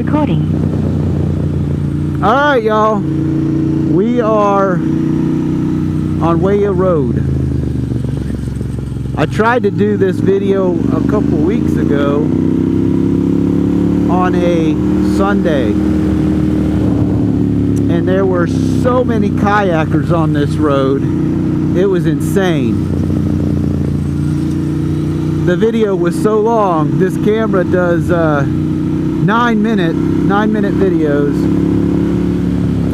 Recording. Alright, y'all. We are on Waya Road. I tried to do this video a couple weeks ago on a Sunday. And there were so many kayakers on this road. It was insane. The video was so long. This camera does 9 minute videos,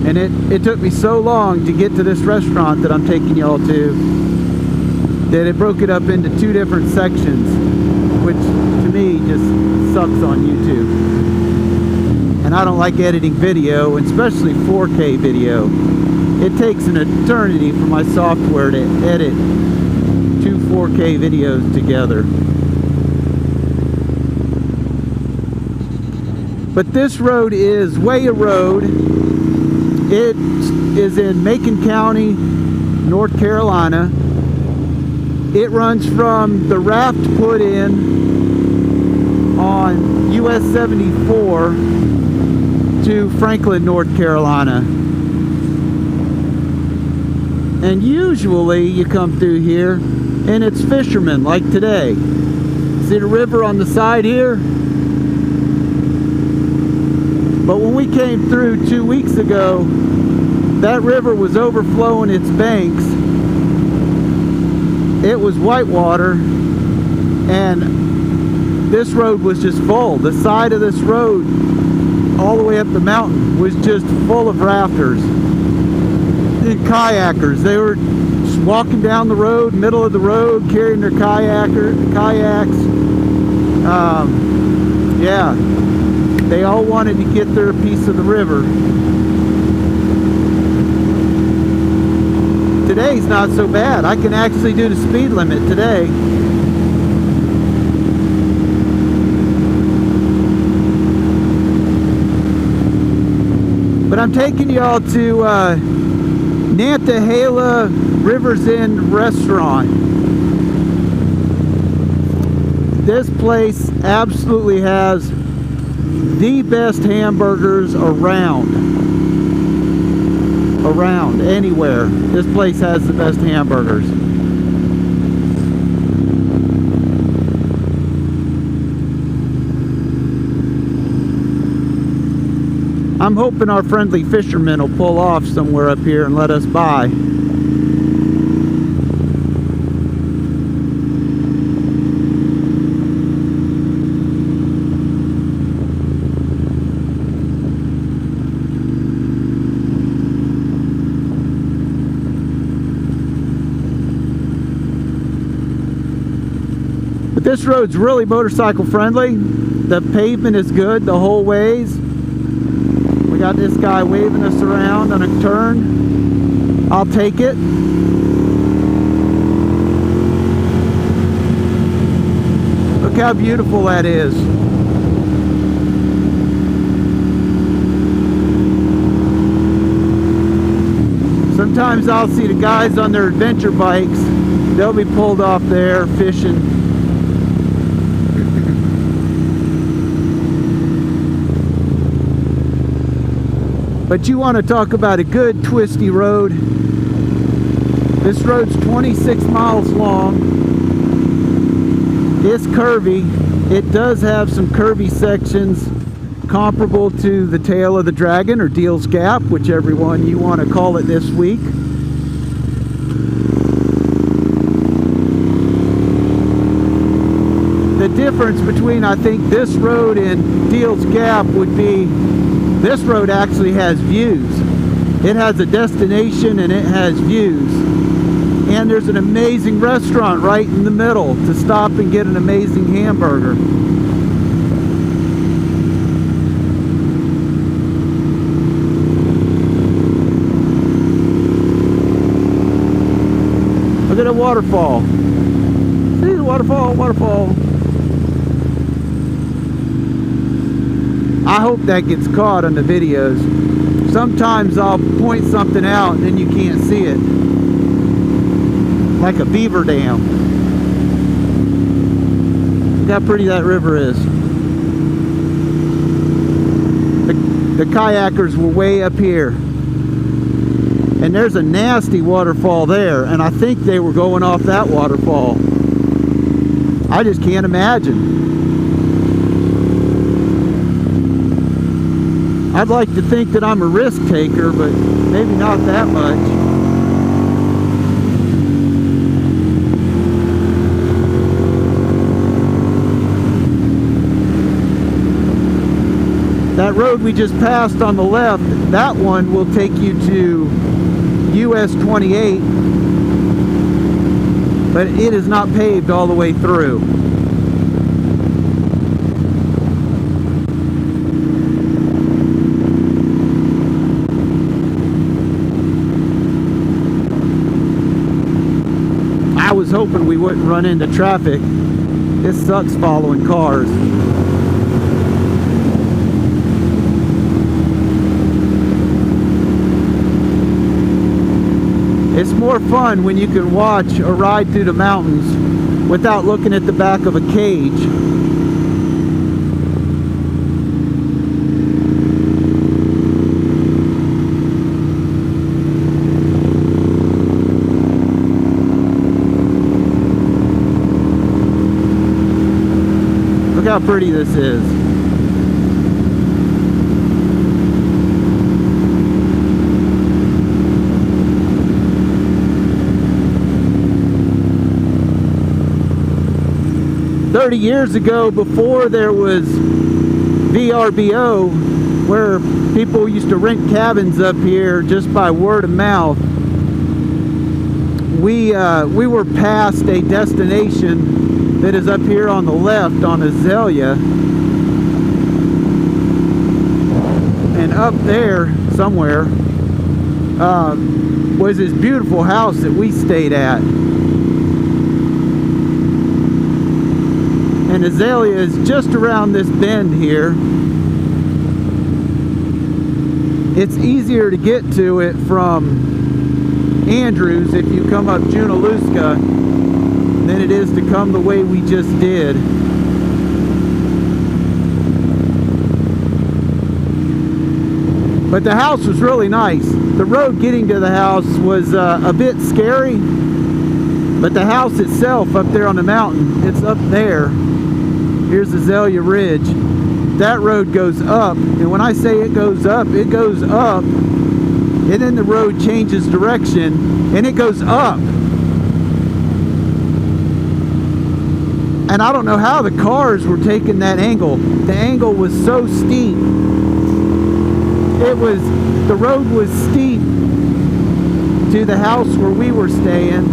and it took me so long to get to this restaurant that I'm taking y'all to that it broke it up into 2 different sections, which to me just sucks on YouTube. And I don't like editing video, especially 4K video. It takes an eternity for my software to edit 2 4K videos together. But this road is Waya Road. It is in Macon County, North Carolina. It runs from the raft put in on US 74 to Franklin, North Carolina. And usually you come through here and it's fishermen, like today. See the river on the side here? But when we came through 2 weeks ago, that river was overflowing its banks. It was whitewater, and this road was just full. The side of this road, all the way up the mountain, was just full of rafters and kayakers. They were just walking down the road, middle of the road, carrying their kayaks. Yeah. They all wanted to get their piece of the river. Today's not so bad. I can actually do the speed limit today. But I'm taking y'all to Nantahala River's End Restaurant. This place absolutely has the best hamburgers around anywhere. This place has the best hamburgers. I'm hoping our friendly fishermen will pull off somewhere up here and let us by. This road's really motorcycle friendly. The pavement is good the whole ways. We got this guy waving us around on a turn. I'll take it. Look how beautiful that is. Sometimes I'll see the guys on their adventure bikes. They'll be pulled off there fishing. But you want to talk about a good twisty road. This road's 26 miles long. It's curvy. It does have some curvy sections comparable to the Tail of the Dragon or Deal's Gap, whichever one you want to call it this week. The difference between, I think, this road and Deal's Gap would be this road actually has views. It has a destination and it has views. And there's an amazing restaurant right in the middle to stop and get an amazing hamburger. Look at the waterfall. See the waterfall. I hope that gets caught on the videos. Sometimes I'll point something out and then you can't see it. Like a beaver dam. Look how pretty that river is. The kayakers were way up here. And there's a nasty waterfall there, and I think they were going off that waterfall. I just can't imagine. I'd like to think that I'm a risk taker, but maybe not that much. That road we just passed on the left, that one will take you to US 28, but it is not paved all the way through. I was hoping we wouldn't run into traffic. This sucks following cars. It's more fun when you can watch a ride through the mountains without looking at the back of a cage. Look how pretty this is. Years ago, before there was VRBO, where people used to rent cabins up here just by word of mouth, we were past a destination that is up here on the left on Azalea, and up there somewhere was this beautiful house that we stayed at. And Azalea is just around this bend here. It's easier to get to it from Andrews if you come up Junaluska than it is to come the way we just did. But the house was really nice. The road getting to the house was a bit scary, but the house itself up there on the mountain, it's up there. Here's Azalea Ridge. That road goes up, and when I say it goes up, and then the road changes direction, and it goes up. And I don't know how the cars were taking that angle. The angle was so steep. The road was steep to the house where we were staying,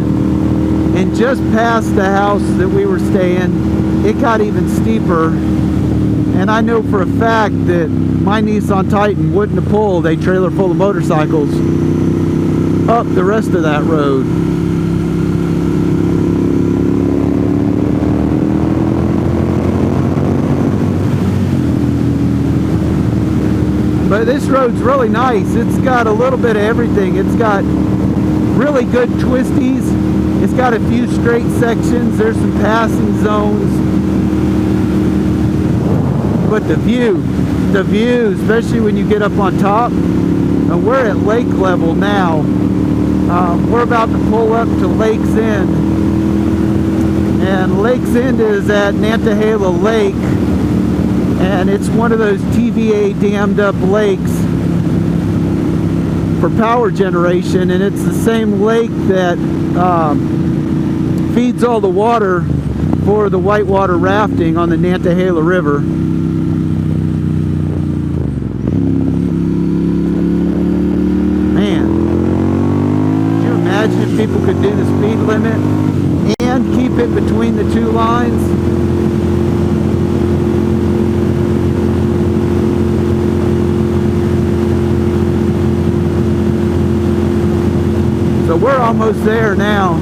and just past the house that we were staying, it got even steeper. And I know for a fact that my Nissan Titan wouldn't have pulled a trailer full of motorcycles up the rest of that road. But this road's really nice. It's got a little bit of everything. It's got really good twisties. It's got a few straight sections. There's some passing zones. But the view, especially when you get up on top, we're at lake level now. We're about to pull up to Lake's End. And Lake's End is at Nantahala Lake. And it's one of those TVA dammed up lakes for power generation. And it's the same lake that feeds all the water for the whitewater rafting on the Nantahala River. Man, could you imagine if people could do the speed limit and keep it between the two lines? So we're almost there now.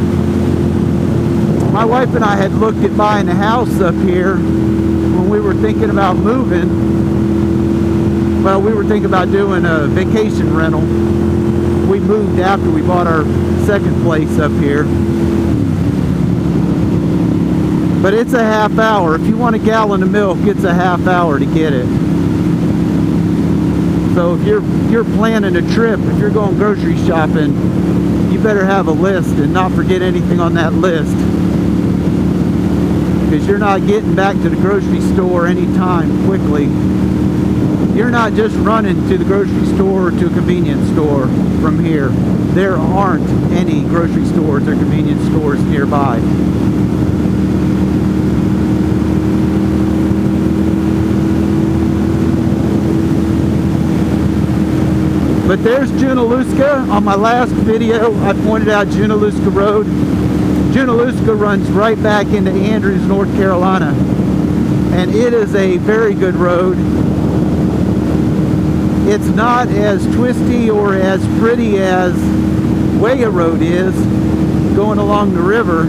My wife and I had looked at buying a house up here when we were thinking about moving. Well, we were thinking about doing a vacation rental. We moved after we bought our second place up here. But it's a half hour. If you want a gallon of milk, it's a half hour to get it. So if you're planning a trip, if you're going grocery shopping, you better have a list and not forget anything on that list, because you're not getting back to the grocery store anytime quickly. You're not just running to the grocery store or to a convenience store from here. There aren't any grocery stores or convenience stores nearby. But there's Junaluska. On my last video, I pointed out Junaluska Road. Junaluska runs right back into Andrews, North Carolina. And it is a very good road. It's not as twisty or as pretty as Waya Road is going along the river.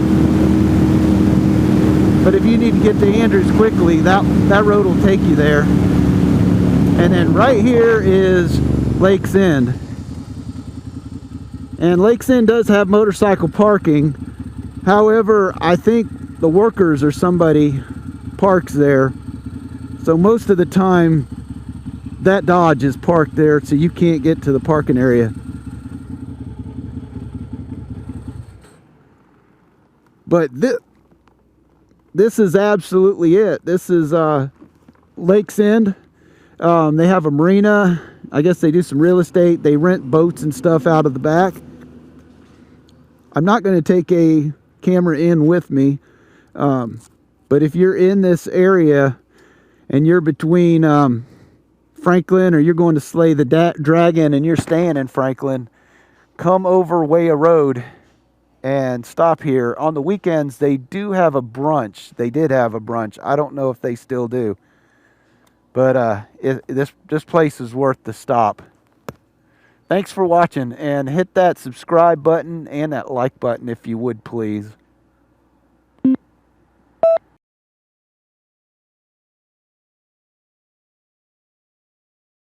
But if you need to get to Andrews quickly, that road will take you there. And then right here is Lakes End. And Lakes End does have motorcycle parking. However, I think the workers or somebody parks there. So most of the time, that Dodge is parked there, so you can't get to the parking area. But this is absolutely it. This is Lakes End. They have a marina. I guess they do some real estate. They rent boats and stuff out of the back. I'm not going to take a camera in with me. But if you're in this area and you're between Franklin, or you're going to slay the dragon and you're staying in Franklin, come over Waya Road and stop here. On the weekends, they do have a brunch. They did have a brunch. I don't know if they still do. But this place is worth the stop. Thanks for watching, and hit that subscribe button and that like button if you would, please.